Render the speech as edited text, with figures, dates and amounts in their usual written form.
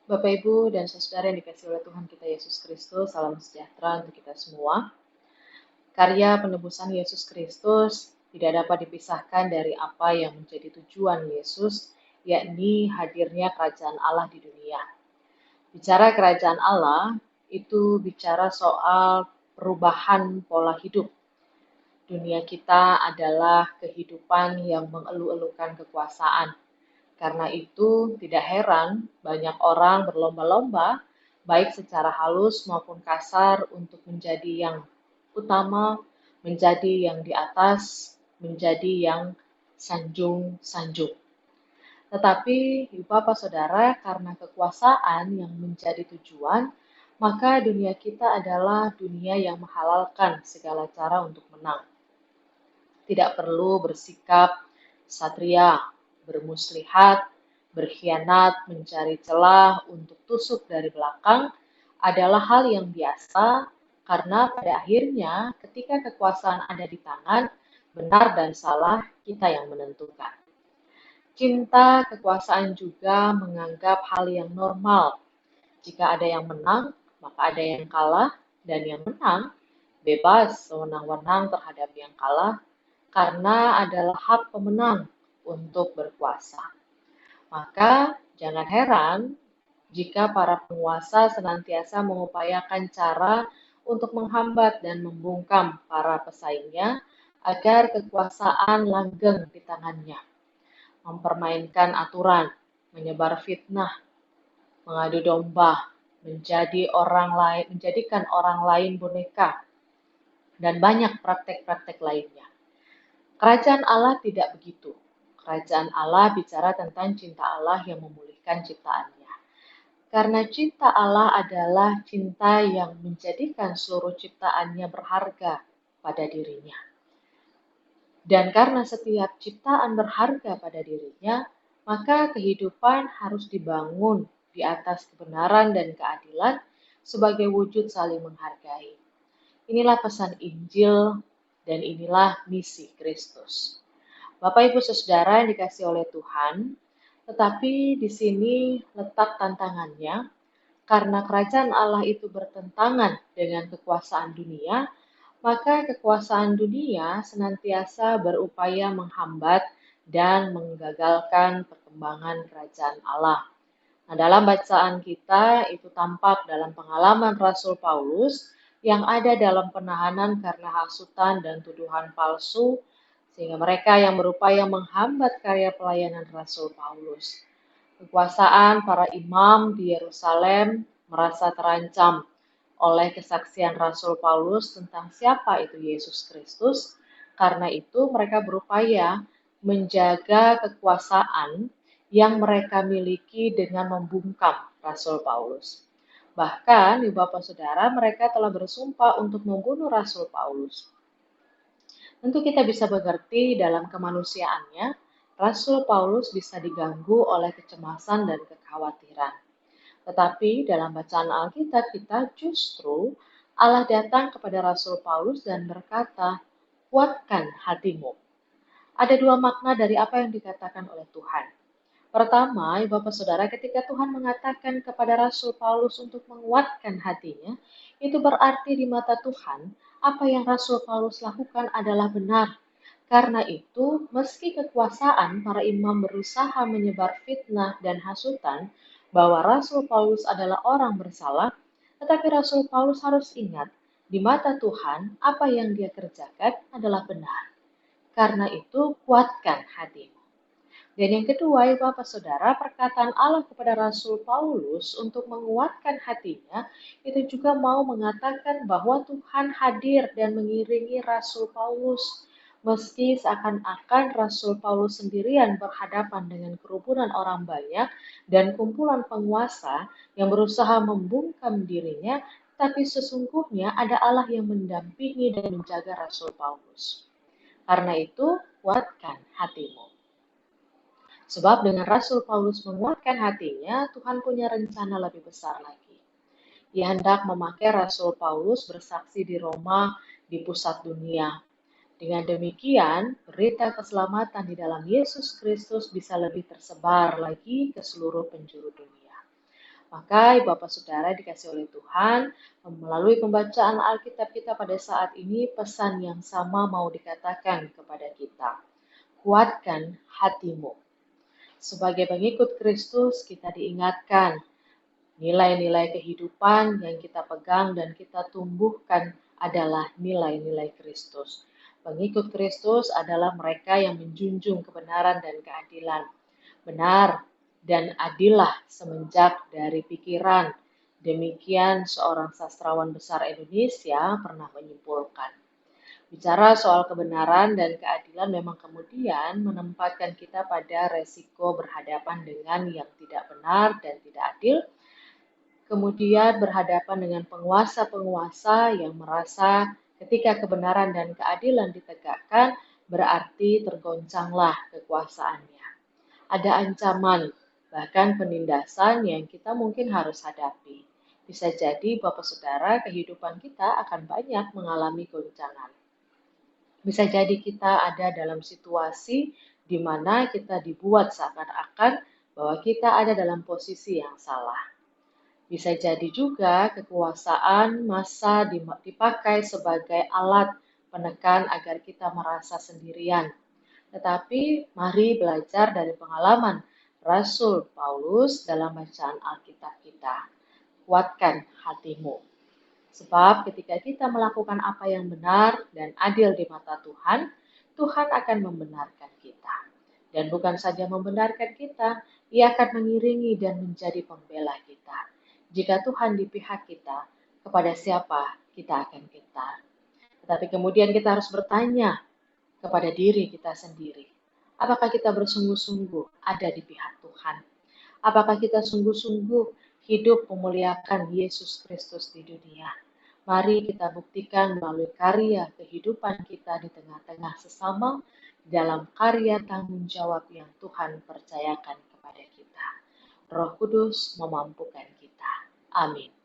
Bapak, Ibu, dan saudara yang dikasihi oleh Tuhan kita Yesus Kristus, salam sejahtera untuk kita semua. Karya penebusan Yesus Kristus tidak dapat dipisahkan dari apa yang menjadi tujuan Yesus, yakni hadirnya kerajaan Allah di dunia. Bicara kerajaan Allah, itu bicara soal perubahan pola hidup. Dunia kita adalah kehidupan yang mengeluh-elukan kekuasaan. Karena itu, tidak heran banyak orang berlomba-lomba, baik secara halus maupun kasar, untuk menjadi yang utama, menjadi yang di atas, menjadi yang sanjung-sanjung. Tetapi, Ibu Bapak Saudara, karena kekuasaan yang menjadi tujuan, maka dunia kita adalah dunia yang menghalalkan segala cara untuk menang. Tidak perlu bersikap satria, bermuslihat, berkhianat, mencari celah untuk tusuk dari belakang adalah hal yang biasa, karena pada akhirnya ketika kekuasaan ada di tangan, benar dan salah kita yang menentukan. Cinta kekuasaan juga menganggap hal yang normal. Jika ada yang menang, maka ada yang kalah, dan yang menang bebas sewenang-wenang terhadap yang kalah, karena adalah hak pemenang untuk berkuasa. Maka jangan heran jika para penguasa senantiasa mengupayakan cara untuk menghambat dan membungkam para pesaingnya agar kekuasaan langgeng di tangannya, mempermainkan aturan, menyebar fitnah, mengadu domba, menjadikan orang lain boneka, dan banyak praktek-praktek lainnya. Kerajaan Allah tidak begitu. Kerajaan Allah bicara tentang cinta Allah yang memulihkan ciptaannya. Karena cinta Allah adalah cinta yang menjadikan seluruh ciptaannya berharga pada dirinya. Dan karena setiap ciptaan berharga pada dirinya, maka kehidupan harus dibangun di atas kebenaran dan keadilan sebagai wujud saling menghargai. Inilah pesan Injil dan inilah misi Kristus. Bapak, Ibu, Saudara yang dikasihi oleh Tuhan, tetapi di sini letak tantangannya, karena kerajaan Allah itu bertentangan dengan kekuasaan dunia, maka kekuasaan dunia senantiasa berupaya menghambat dan menggagalkan perkembangan kerajaan Allah. Nah, dalam bacaan kita itu tampak dalam pengalaman Rasul Paulus yang ada dalam penahanan karena hasutan dan tuduhan palsu, sehingga mereka yang berupaya menghambat karya pelayanan Rasul Paulus. Kekuasaan para imam di Yerusalem merasa terancam oleh kesaksian Rasul Paulus tentang siapa itu Yesus Kristus. Karena itu mereka berupaya menjaga kekuasaan yang mereka miliki dengan membungkam Rasul Paulus. Bahkan, Ibu Bapak Saudara, mereka telah bersumpah untuk membunuh Rasul Paulus. Tentu kita bisa mengerti dalam kemanusiaannya, Rasul Paulus bisa diganggu oleh kecemasan dan kekhawatiran. Tetapi dalam bacaan Alkitab kita justru Allah datang kepada Rasul Paulus dan berkata, "Kuatkan hatimu." Ada dua makna dari apa yang dikatakan oleh Tuhan. Pertama, Ibu Bapak Saudara, ketika Tuhan mengatakan kepada Rasul Paulus untuk menguatkan hatinya, itu berarti di mata Tuhan, apa yang Rasul Paulus lakukan adalah benar. Karena itu, meski kekuasaan para imam berusaha menyebar fitnah dan hasutan bahwa Rasul Paulus adalah orang bersalah, tetapi Rasul Paulus harus ingat, di mata Tuhan, apa yang dia kerjakan adalah benar. Karena itu, kuatkan hatimu. Dan yang kedua, Ibu Bapak Saudara, perkataan Allah kepada Rasul Paulus untuk menguatkan hatinya, itu juga mau mengatakan bahwa Tuhan hadir dan mengiringi Rasul Paulus. Meski seakan-akan Rasul Paulus sendirian berhadapan dengan kerumunan orang banyak dan kumpulan penguasa yang berusaha membungkam dirinya, tapi sesungguhnya ada Allah yang mendampingi dan menjaga Rasul Paulus. Karena itu, kuatkan hatimu. Sebab dengan Rasul Paulus menguatkan hatinya, Tuhan punya rencana lebih besar lagi. Ia hendak memakai Rasul Paulus bersaksi di Roma, di pusat dunia. Dengan demikian, berita keselamatan di dalam Yesus Kristus bisa lebih tersebar lagi ke seluruh penjuru dunia. Maka Bapak Saudara dikasih oleh Tuhan, melalui pembacaan Alkitab kita pada saat ini, pesan yang sama mau dikatakan kepada kita. Kuatkan hatimu. Sebagai pengikut Kristus, kita diingatkan nilai-nilai kehidupan yang kita pegang dan kita tumbuhkan adalah nilai-nilai Kristus. Pengikut Kristus adalah mereka yang menjunjung kebenaran dan keadilan. Benar dan adillah semenjak dari pikiran. Demikian seorang sastrawan besar Indonesia pernah menyimpulkan. Bicara soal kebenaran dan keadilan memang kemudian menempatkan kita pada resiko berhadapan dengan yang tidak benar dan tidak adil, kemudian berhadapan dengan penguasa-penguasa yang merasa ketika kebenaran dan keadilan ditegakkan berarti tergoncanglah kekuasaannya. Ada ancaman, bahkan penindasan yang kita mungkin harus hadapi. Bisa jadi Bapak Saudara kehidupan kita akan banyak mengalami goncangan. Bisa jadi kita ada dalam situasi di mana kita dibuat seakan-akan bahwa kita ada dalam posisi yang salah. Bisa jadi juga kekuasaan massa dipakai sebagai alat penekan agar kita merasa sendirian. Tetapi mari belajar dari pengalaman Rasul Paulus dalam bacaan Alkitab kita. Kuatkan hatimu. Sebab ketika kita melakukan apa yang benar dan adil di mata Tuhan, Tuhan akan membenarkan kita. Dan bukan saja membenarkan kita, Ia akan mengiringi dan menjadi pembela kita. Jika Tuhan di pihak kita, kepada siapa kita akan gentar. Tetapi kemudian kita harus bertanya kepada diri kita sendiri. Apakah kita bersungguh-sungguh ada di pihak Tuhan? Apakah kita sungguh-sungguh hidup memuliakan Yesus Kristus di dunia? Mari kita buktikan melalui karya kehidupan kita di tengah-tengah sesama dalam karya tanggung jawab yang Tuhan percayakan kepada kita. Roh Kudus memampukan kita. Amin.